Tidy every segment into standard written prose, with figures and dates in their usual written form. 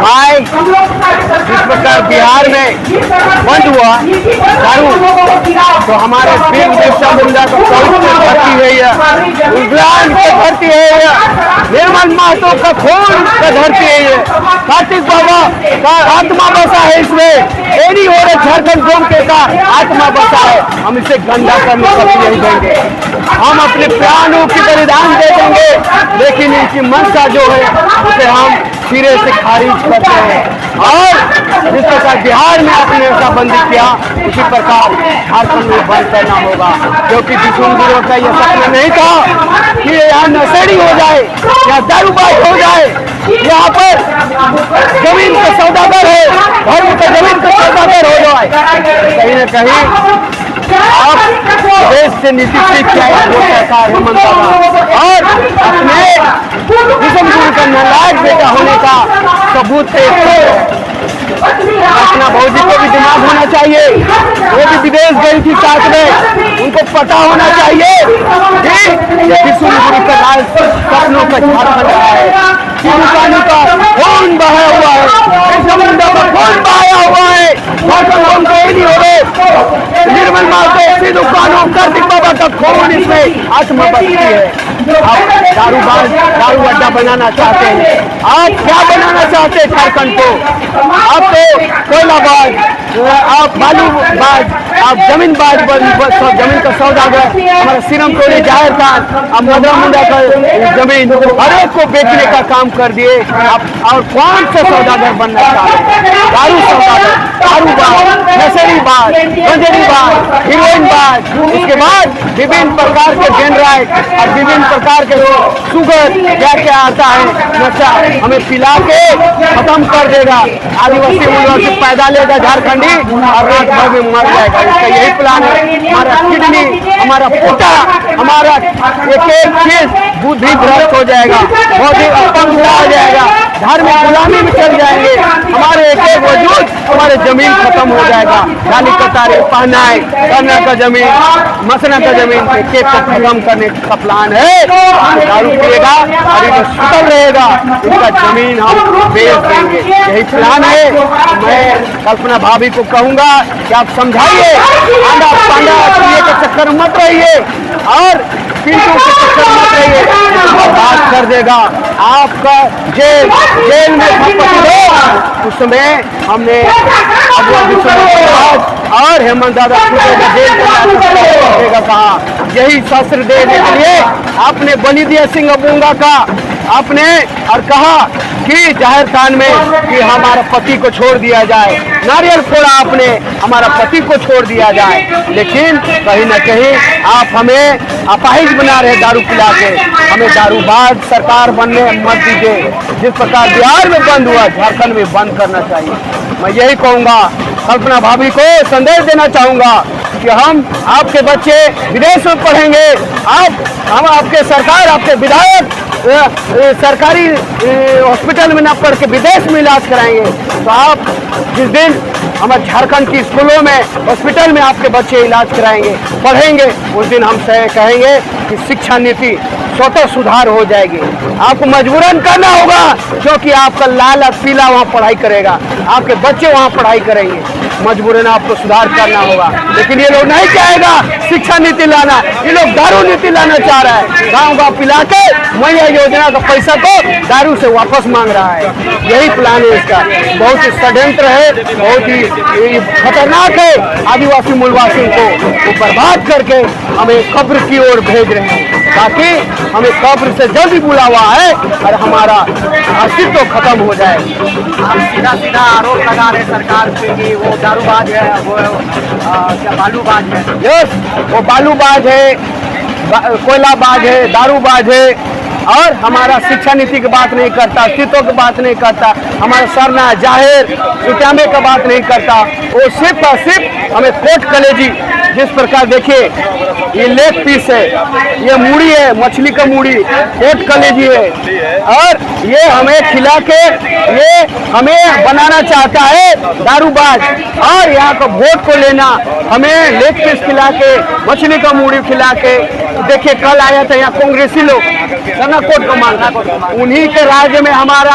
भाई जिस प्रकार बिहार में बंद हुआ दारू, तो हमारे वीर बिरसा मुंडा का पवित्र धरती है यह, उद्यान की धरती है यह, निर्मल महतो का खून का धरती है ये, कार्तिक बाबा का आत्मा बसा है इसमें, एडी हो रहे झारखंड गोमके का आत्मा बसा है। हम इसे गंदा करने कभी नहीं देंगे, हम अपने प्राणों की बलिदान दे देंगे, लेकिन इनकी मंशा जो है उसे हम सिरे से खारिज करते हैं। और जिस प्रकार बिहार में आपने ऐसा बंदी किया, उसी प्रकार झारखंड में बंद करना होगा, क्योंकि विष्णुपुर का यह सपना नहीं था कि यहाँ नशेड़ी हो जाए या दारूबाज हो जाए, यहाँ पर जमीन का सौदागर है, धर्म का जमीन का सौदागर हो जाए। कहीं न कहीं आप देश से नीति सीख के आए वो कहता है हेमंत बाबा, और अपने विष्णुपुर का नालायक बेटा होने का सबूत है। अपना भौजी को भी दिमाग होना चाहिए, वो भी विदेश गई थी साथ में, उनको पता होना चाहिए कि विष्णुपुर का राज सपनों का झारखंड रहा है, पानी का खून बहाया हुआ है, समुद्र का खून बहाया हुआ है, नहीं हो रहे निर्मल महतो सिद्धू कानून कार्तिक बाबा का खून इसमें आत्मा बसती है। आप दारू अड्डा बनाना चाहते हैं, आप क्या बनाना चाहते हैं झारखंड को? आप तो कोयलाबाज, आप बालूबाज, आप जमीनबाज, जमीन का सौदागर, हमारा सिरम टोली जाहिर खान, अब मदरा मुंडा का जमीन हर एक को बेचने का काम कर दिए। आप और कौन सा सौदागर बनना चाहते हैं? दारू सौदागर, दारूबाज, नशेड़ीबाज, गंजेड़ीबाज, हीरोइनबाज, उसके बाद विभिन्न प्रकार के जेनराइट और विभिन्न प्रकार के शुगर क्या क्या आता है नशा, हमें पिला के खत्म कर देगा। आदिवासी मूल्यों से पैदा लेगा झारखंडी और रात भर में मर जाएगा। इसका यही प्लान है। हमारा किडनी, हमारा पोटा, हमारा एक एक चीज बुद्धि भ्रष्ट हो जाएगा, बौद्धिक अपंग हो जाएगा, धार्मिक गुलामी में चल जाएंगे, हमारे एक एक वजूद, हमारे जमीन खत्म हो जाएगा। गाली कतारे पहनाए करना का जमीन, मसना का जमीन एक एक को खत्म करने का प्लान है। दारू पिएगा और ये सुतल रहेगा, इसका जमीन हम बेच देंगे, यही प्लान है। मैं कल्पना भाभी को कहूंगा कि आप समझाइए, आंडा पांडा के चक्कर मत रहिए और पिंटू के चक्कर मत रहिए, बात कर देगा आपका। जेल में उसमें हमने और हेमंत दादा जेल का कहा, यही शस्त्र देने के लिए आपने बलि दिया सिंह बूंगा का आपने, और कहा कि जाहिर खान में कि हमारा पति को छोड़ दिया जाए, नारियल फोड़ा आपने, हमारा पति को छोड़ दिया जाए, लेकिन कहीं न कहीं आप हमें अपाहिज बना रहे दारू पिला के। हमें दारूबाज सरकार बनने मत दीजिए। जिस प्रकार बिहार में बंद हुआ, झारखंड में बंद करना चाहिए। मैं यही कहूँगा, कल्पना भाभी को संदेश देना चाहूँगा कि हम आपके बच्चे विदेश में पढ़ेंगे, हम आपके सरकार, आपके विधायक सरकारी हॉस्पिटल में न पढ़ के विदेश में इलाज कराएंगे। तो आप जिस दिन हमारे झारखंड की स्कूलों में, हॉस्पिटल में आपके बच्चे इलाज कराएंगे, पढ़ेंगे, उस दिन हम कहेंगे कि शिक्षा नीति स्वतः सुधार हो जाएगी। आपको मजबूरन करना होगा, क्योंकि आपका लाल और पीला वहाँ पढ़ाई करेगा, आपके बच्चे वहाँ पढ़ाई करेंगे, मजबूरन आपको सुधार करना होगा। लेकिन ये लोग नहीं चाहेगा शिक्षा नीति लाना, ये लोग दारू नीति लाना चाह रहा है। गाँव पिला के मैया योजना का पैसा को दारू से वापस मांग रहा है, यही प्लान है इसका। बहुत ही षड्यंत्र है, बहुत ही खतरनाक है। आदिवासी मूलवासियों को बर्बाद करके हमें कब्र की ओर भेज रहे हैं, ताकि हमें कब्र से जल्दी बुलावा है और हमारा अस्तित्व खत्म हो जाए। सीधा सीधा आरोप लगा रहे सरकार पे कि वो दारूबाज है, वो क्या बालूबाज है। यस, वो बालूबाज है, कोयलाबाज है, दारूबाज है, और हमारा शिक्षा नीति की बात नहीं करता, अस्तित्व की बात नहीं करता, हमारा सरना जाहिर सुत्यामे का बात नहीं करता। वो सिर्फ और सिर्फ हमें कोर्ट कलेजी, जिस प्रकार देखिए ये लेग पीस है, ये मूड़ी है, मछली का मूड़ी, कोर्ट कलेजी है, और ये हमें खिला के ये हमें बनाना चाहता है दारूबाज। और यहाँ का वोट को लेना, हमें लेग पीस खिला के, मछली का मूड़ी खिला के देखिए कल आया था यहाँ कांग्रेसी लोग सनाकोट को मांगा, उन्हीं के राज्य में हमारा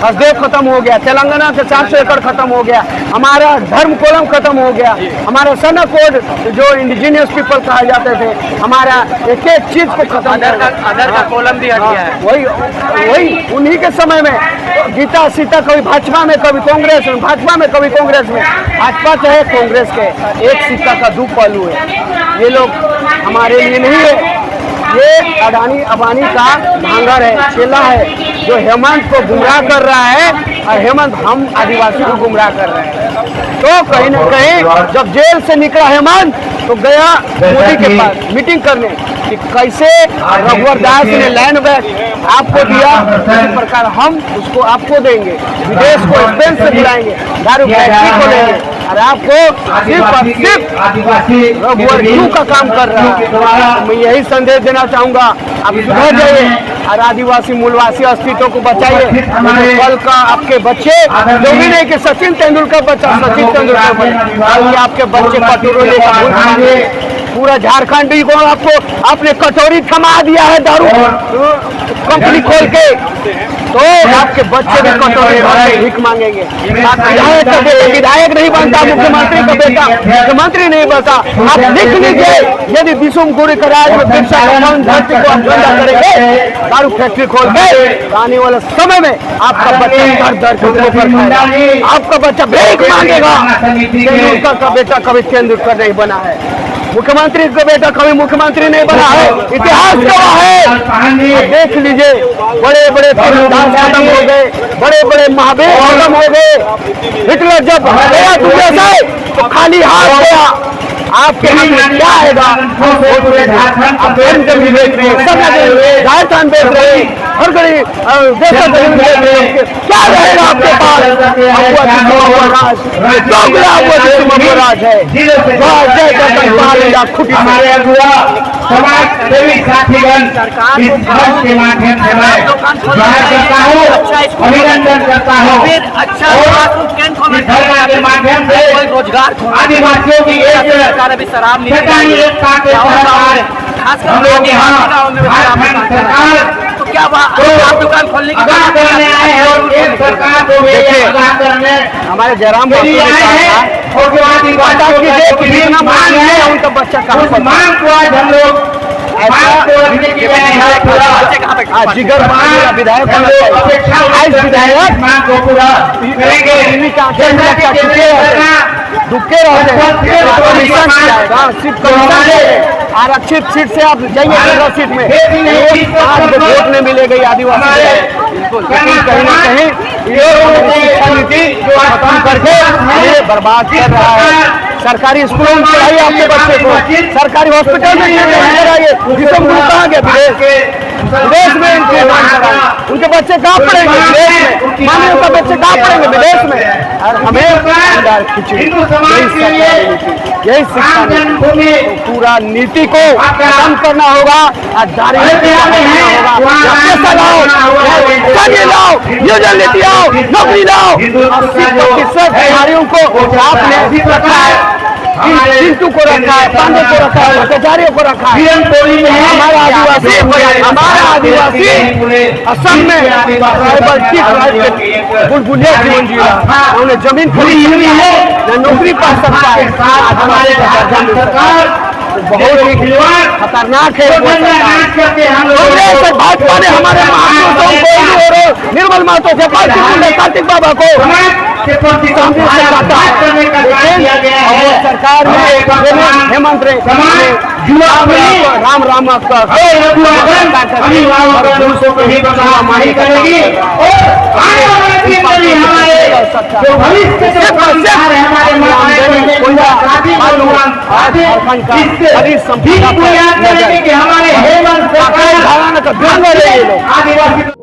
हसदेव खत्म हो गया, तेलंगाना के 400 एकड़ खत्म हो गया, हमारा धर्म कोलम खत्म हो गया, हमारा सनाकोट जो इंडिजिनियस पीपल कहा जाते थे, हमारा एक एक चीज को खत्म अदर का कोलम भी हट गया है। वही उन्हीं के समय में गीता सीता कभी भाजपा में कभी कांग्रेस में, भाजपा में कभी कांग्रेस में, भाजपा चाहे कांग्रेस के एक सिक्का का दो पहलू है। ये लोग हमारे लिए नहीं है, ये अडानी अबानी का भांगर है, चेला है, जो हेमंत को गुमराह कर रहा है और हेमंत हम आदिवासी को गुमराह कर रहे हैं। तो कहीं ना कहीं जब जेल से निकला हेमंत तो गया मोदी के पास मीटिंग करने कि कैसे रघुवर दास ने लैंड बैक आपको दिया, इसी प्रकार हम उसको आपको देंगे, विदेश को स्पेन से बुलाएंगे, दारू फैक्ट्री को लेंगे और आपको सिर्फ और सिर्फ रघुवर क्यों का काम कर रहा है। तो मैं यही संदेश देना चाहूँगा, आप सुधर जाइए और आदिवासी मूलवासी अस्तित्व को बचाइए। कल का आपके बच्चे जो भी नहीं कि सचिन तेंदुलकर बच्चा सचिन तेंदुलकर बच्चा, आपके बच्चे कटोरे का पूरा झारखंड को आपको आपने कटोरी थमा दिया है दारू कंपनी खोल के, तो आपके बच्चे भी कटोरी भर के भीख मांगेंगे। विधायक का बेटा विधायक नहीं बनता, मुख्यमंत्री का बेटा मुख्यमंत्री नहीं बनता। आप लिख लीजिए, यदि विषुम गुरु का राज में शिक्षा धरती को आप गंदा करेंगे दारू फैक्ट्री खोल के, आने वाले समय में आपका बच्चा दर दर आपका बच्चा भीख मांगेगा। तेंदुलकर का बेटा कभी तेंदुलकर नहीं बना है, मुख्यमंत्री का बेटा कभी मुख्यमंत्री नहीं बना है, इतिहास गवाह है। देख लीजिए, बड़े बड़े तीरंदाज खत्म हो गए, बड़े बड़े महावीर खत्म हो गए। हिटलर जब गया दुनिया से तो खाली हाथ गया, आपके हाथ में क्या आएगा? आप जमीन बेच रहे हैं, राजस्थान बेच रहे हैं, हर घड़ी जमीन बेच रहे हैं, क्या रहेगा आपके पास? राज है हमारे अगुआ समाज सेवी साथीगण इस मंच के माध्यम से मैं जोहार करता हूँ, अभिनंदन करता हूँ। अच्छा इस धरना के माध्यम से रोजगार आदिवासियों की एक शराब सटाई एकता के साथ हम लोग यहाँ झारखंड सरकार तो क्या आप दुकान खोलने की आगाह करने आए हैं और एक सरकार को भी आगाह करने हमारे जयराम आए हैं। और जो आदिवासियों का मांग है उनका बच्चा उस मांग को आज हम लोग जिगर विधायक मांग को पूरा दुखे आरक्षित सीट से आप जाइए सीट में वोट नहीं मिलेगी आदिवासी, लेकिन कहीं ना कहीं शिक्षा नीति खत्म करके ये बर्बाद कर रहा है। सरकारी स्कूलों में पढ़ाइए आपके बच्चे को, सरकारी हॉस्पिटल में कराइए, जिसम गुरु कहाँ गए विदेश में इनके उनके बच्चे कहाँ पढ़ेंगे विदेश में, माने उनका बच्चे कहाँ पढ़ेंगे विदेश में। और हमें यही शिक्षा नीति पूरा नीति को खत्म करना होगा और जारी पैसा लाओ, लाओ, योजना नीति आओ, नौकरी लाओ। 80% खिलाड़ियों को आपने रखा है, चिंटू को रखा है, पांडे को रखा है, भ्रष्टाचारियों को रखा है। हमारा आदिवासी असम में बुलबुलिया जीवन जी रहा, उन्हें जमीन खरीदी हुई है, न नौकरी पा सकता है। हमारे सरकार बहुत ही खतरनाक है। कांग्रेस और भाजपा ने हमारे महापुरुषों निर्मल महतो से कार्तिक बाबा को सरकार में हेमंत राम राम हमारे हेमंत सरकार का